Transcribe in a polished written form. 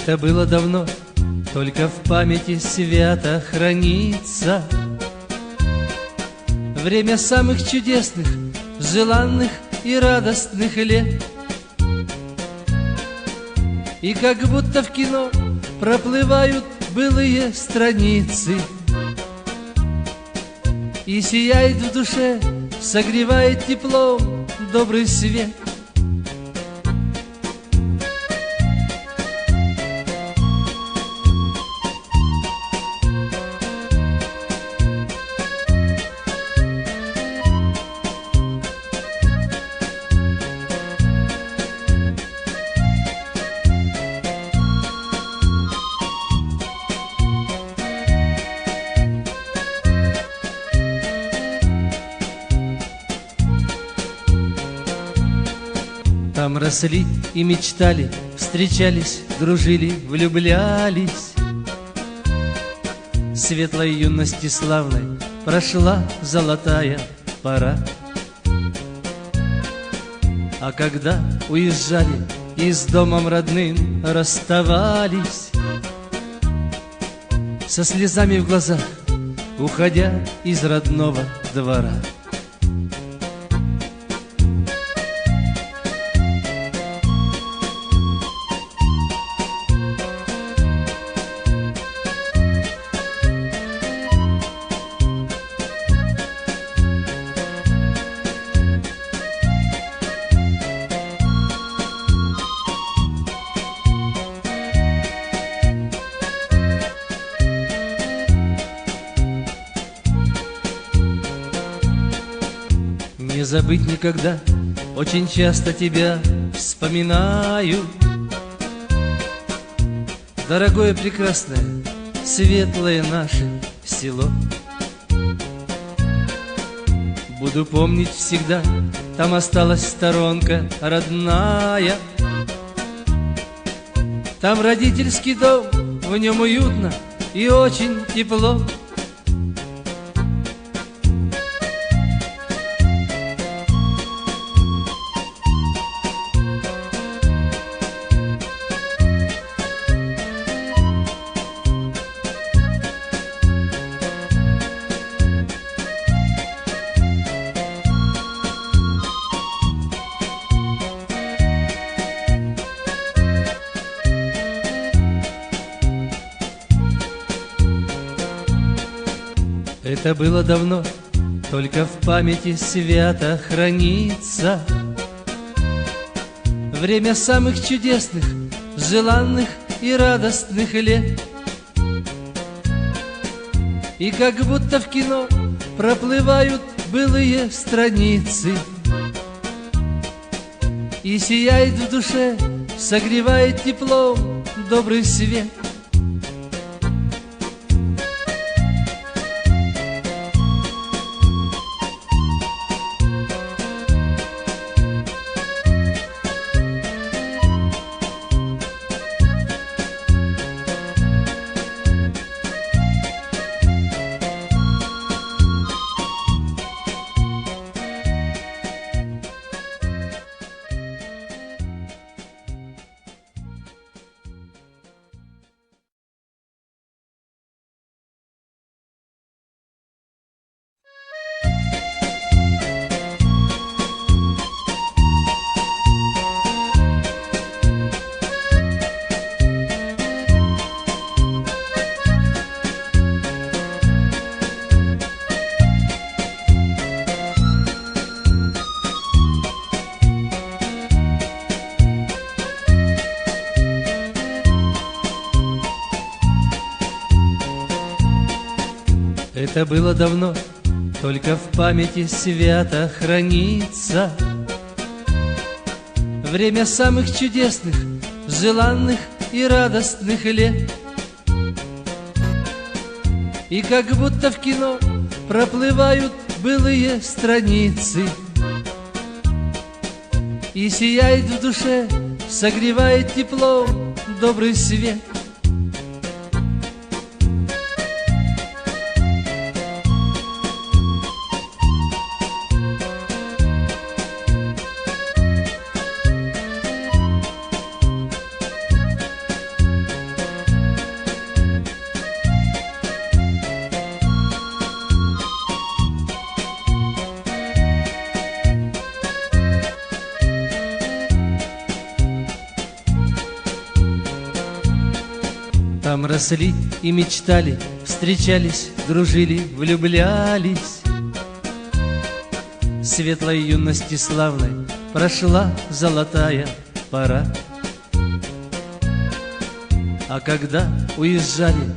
Это было давно, только в памяти свято хранится время самых чудесных, желанных и радостных лет. И как будто в кино проплывают былые страницы, и сияет в душе, согревает теплом добрый свет. Там росли и мечтали, встречались, дружили, влюблялись. Светлой юности славной прошла золотая пора. А когда уезжали и с домом родным расставались, со слезами в глазах, уходя из родного двора, не забыть никогда, очень часто тебя вспоминаю. Дорогое, прекрасное, светлое наше село. Буду помнить всегда, там осталась сторонка родная. Там родительский дом, в нем уютно и очень тепло. Это было давно, только в памяти свято хранится время самых чудесных, желанных и радостных лет. И как будто в кино проплывают былые страницы, и сияет в душе, согревает теплом добрый свет. Это было давно, только в памяти свято хранится время самых чудесных, желанных и радостных лет. И как будто в кино проплывают былые страницы, и сияет в душе, согревает теплом добрый свет. Там росли и мечтали, встречались, дружили, влюблялись. Светлой юности славной прошла золотая пора. А когда уезжали